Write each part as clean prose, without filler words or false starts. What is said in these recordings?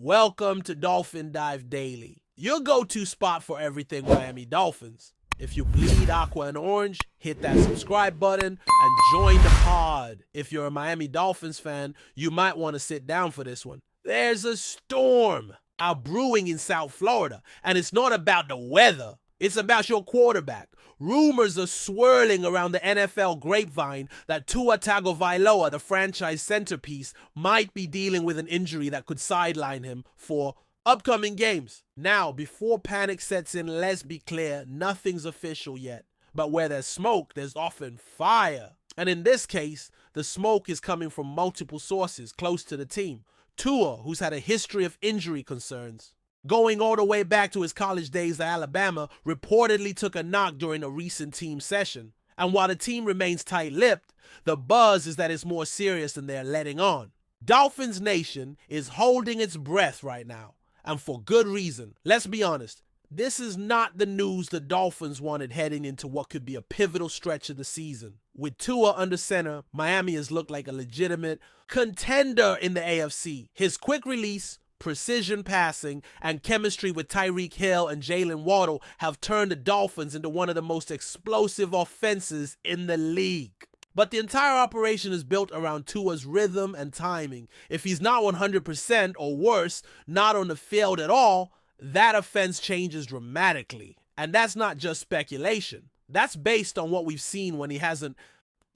Welcome to Dolphin Dive Daily, your go-to spot for everything Miami Dolphins. If you bleed aqua and orange, hit that subscribe button and join the pod. If you're a Miami Dolphins fan, you might want to sit down for this one. There's a storm out brewing in South Florida, and it's not about the weather. It's about your quarterback. Rumors are swirling around the NFL grapevine that Tua Tagovailoa, the franchise centerpiece, might be dealing with an injury that could sideline him for upcoming games. Now, before panic sets in, let's be clear, nothing's official yet. But where there's smoke, there's often fire. And in this case, the smoke is coming from multiple sources close to the team. Tua, who's had a history of injury concerns, going all the way back to his college days at Alabama, reportedly took a knock during a recent team session. And while the team remains tight-lipped, the buzz is that it's more serious than they're letting on. Dolphins Nation is holding its breath right now, and for good reason. Let's be honest, this is not the news the Dolphins wanted heading into what could be a pivotal stretch of the season. With Tua under center, Miami has looked like a legitimate contender in the AFC. His quick release, precision passing, and chemistry with Tyreek Hill and Jalen Waddle have turned the Dolphins into one of the most explosive offenses in the league. But the entire operation is built around Tua's rhythm and timing. If he's not 100% or worse, not on the field at all, that offense changes dramatically. And that's not just speculation. That's based on what we've seen when he hasn't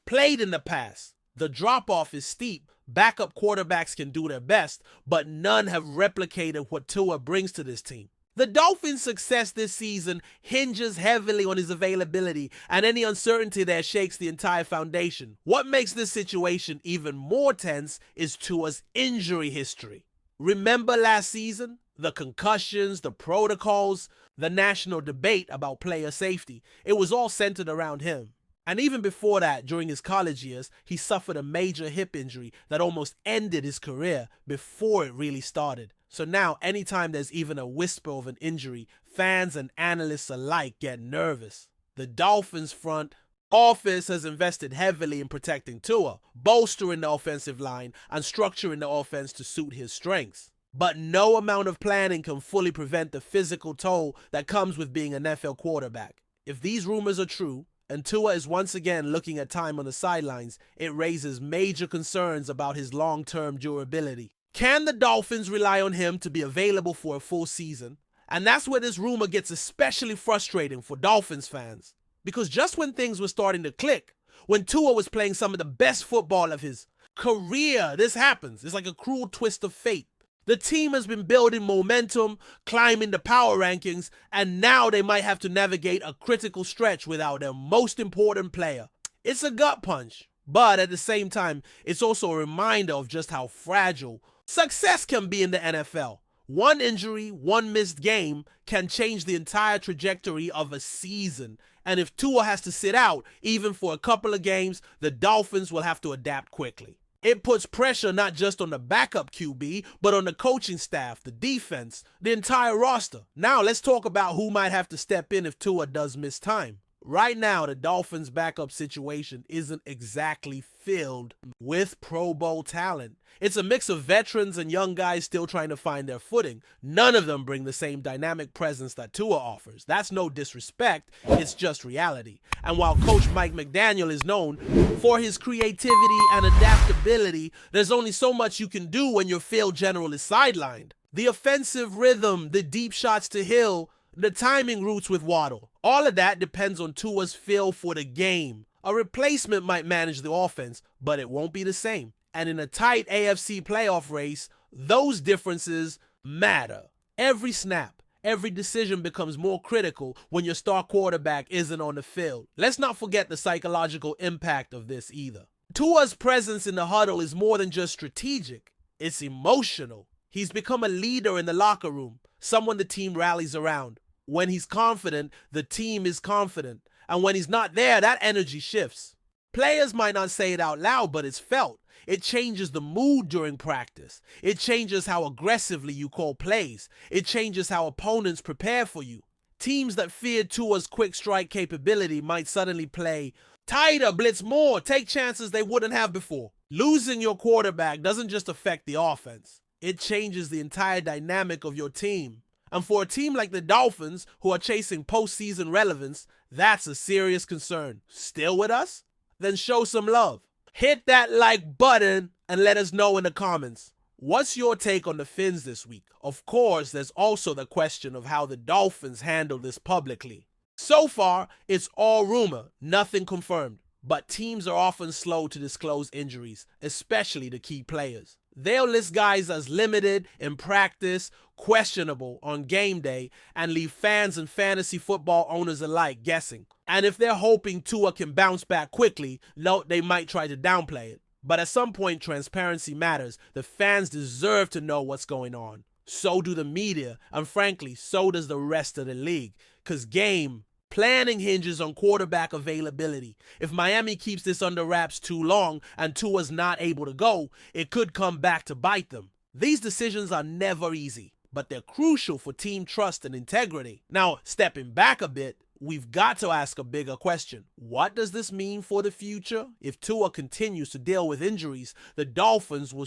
played in the past. The drop-off is steep. Backup quarterbacks can do their best, but none have replicated what Tua brings to this team. The Dolphins' success this season hinges heavily on his availability, and any uncertainty there shakes the entire foundation. What makes this situation even more tense is Tua's injury history. Remember last season? The concussions, the protocols, the national debate about player safety. It was all centered around him. And even before that, during his college years, he suffered a major hip injury that almost ended his career before it really started. So now, anytime there's even a whisper of an injury, fans and analysts alike get nervous. The Dolphins front office has invested heavily in protecting Tua, bolstering the offensive line and structuring the offense to suit his strengths. But no amount of planning can fully prevent the physical toll that comes with being an NFL quarterback. If these rumors are true, and Tua is once again looking at time on the sidelines, it raises major concerns about his long-term durability. Can the Dolphins rely on him to be available for a full season? And that's where this rumor gets especially frustrating for Dolphins fans. Because just when things were starting to click, when Tua was playing some of the best football of his career, this happens. It's like a cruel twist of fate. The team has been building momentum, climbing the power rankings, and now they might have to navigate a critical stretch without their most important player. It's a gut punch, but at the same time, it's also a reminder of just how fragile success can be in the NFL. One injury, one missed game can change the entire trajectory of a season. And if Tua has to sit out, even for a couple of games, the Dolphins will have to adapt quickly. It puts pressure not just on the backup QB, but on the coaching staff, the defense, the entire roster. Now let's talk about who might have to step in if Tua does miss time. Right now, the Dolphins' backup situation isn't exactly filled with Pro Bowl talent. It's a mix of veterans and young guys still trying to find their footing. None of them bring the same dynamic presence that Tua offers. That's no disrespect, it's just reality. And while Coach Mike McDaniel is known for his creativity and adaptability, there's only so much you can do when your field general is sidelined. The offensive rhythm, the deep shots to Hill, the timing routes with Waddle, all of that depends on Tua's feel for the game. A replacement might manage the offense, but it won't be the same. And in a tight AFC playoff race, those differences matter. Every snap, every decision becomes more critical when your star quarterback isn't on the field. Let's not forget the psychological impact of this either. Tua's presence in the huddle is more than just strategic, it's emotional. He's become a leader in the locker room, someone the team rallies around. When he's confident, the team is confident. And when he's not there, that energy shifts. Players might not say it out loud, but it's felt. It changes the mood during practice. It changes how aggressively you call plays. It changes how opponents prepare for you. Teams that feared Tua's quick strike capability might suddenly play tighter, blitz more, take chances they wouldn't have before. Losing your quarterback doesn't just affect the offense. it changes the entire dynamic of your team. And for a team like the Dolphins, who are chasing postseason relevance, that's a serious concern. Still with us? Then show some love. Hit that like button and let us know in the comments. What's your take on the Fins this week? Of course, there's also the question of how the Dolphins handle this publicly. So far, it's all rumor, nothing confirmed. But teams are often slow to disclose injuries, especially the key players. They'll list guys as limited in practice, questionable on game day, and leave fans and fantasy football owners alike guessing. And if they're hoping Tua can bounce back quickly, they might try to downplay it. But at some point, transparency matters. The fans deserve to know what's going on. So do the media, and frankly, so does the rest of the league. Because game planning hinges on quarterback availability. If Miami keeps this under wraps too long and Tua's not able to go, it could come back to bite them. These decisions are never easy, but they're crucial for team trust and integrity. Now, stepping back a bit, we've got to ask a bigger question. What does this mean for the future? If Tua continues to deal with injuries, the Dolphins will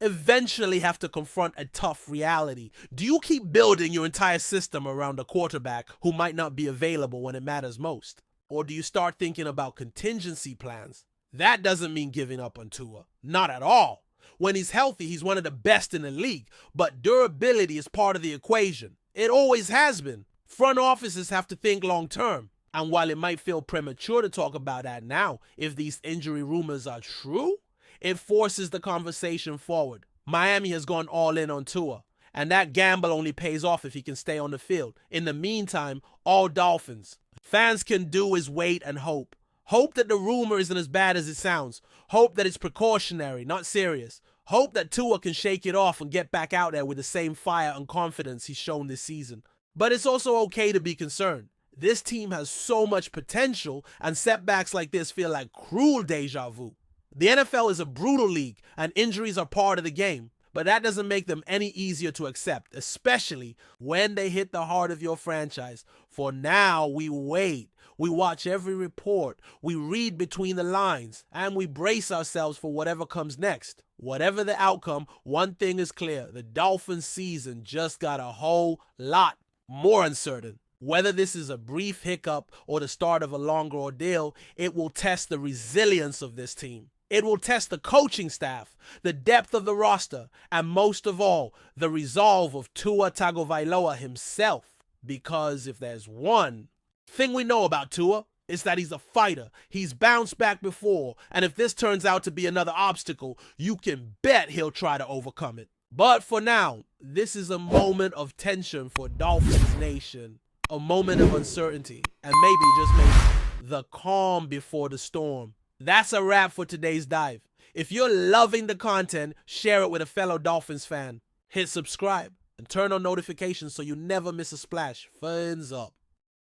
eventually have to confront a tough reality. Do you keep building your entire system around a quarterback who might not be available when it matters most? Or do you start thinking about contingency plans? That doesn't mean giving up on Tua. Not at all. When he's healthy, he's one of the best in the league, but durability is part of the equation. It always has been. Front offices have to think long term. And while it might feel premature to talk about that now, if these injury rumors are true, it forces the conversation forward. Miami has gone all in on Tua, and that gamble only pays off if he can stay on the field. In the meantime, all Dolphins fans can do is wait and hope. Hope that the rumor isn't as bad as it sounds. Hope that it's precautionary, not serious. Hope that Tua can shake it off and get back out there with the same fire and confidence he's shown this season. But it's also okay to be concerned. This team has so much potential, and setbacks like this feel like cruel deja vu. The NFL is a brutal league, and injuries are part of the game, but that doesn't make them any easier to accept, especially when they hit the heart of your franchise. For now, we wait. We watch every report, we read between the lines, and we brace ourselves for whatever comes next. Whatever the outcome, one thing is clear: the Dolphins season just got a whole lot more uncertain. Whether this is a brief hiccup or the start of a longer ordeal, it will test the resilience of this team. It will test the coaching staff, the depth of the roster, and most of all, the resolve of Tua Tagovailoa himself. Because if there's one thing we know about Tua, it's that he's a fighter. He's bounced back before, and if this turns out to be another obstacle, you can bet he'll try to overcome it. But for now, this is a moment of tension for Dolphins Nation. A moment of uncertainty, and maybe the calm before the storm. That's a wrap for today's dive. If you're loving the content, share it with a fellow Dolphins fan. Hit subscribe and turn on notifications so you never miss a splash. Fins up.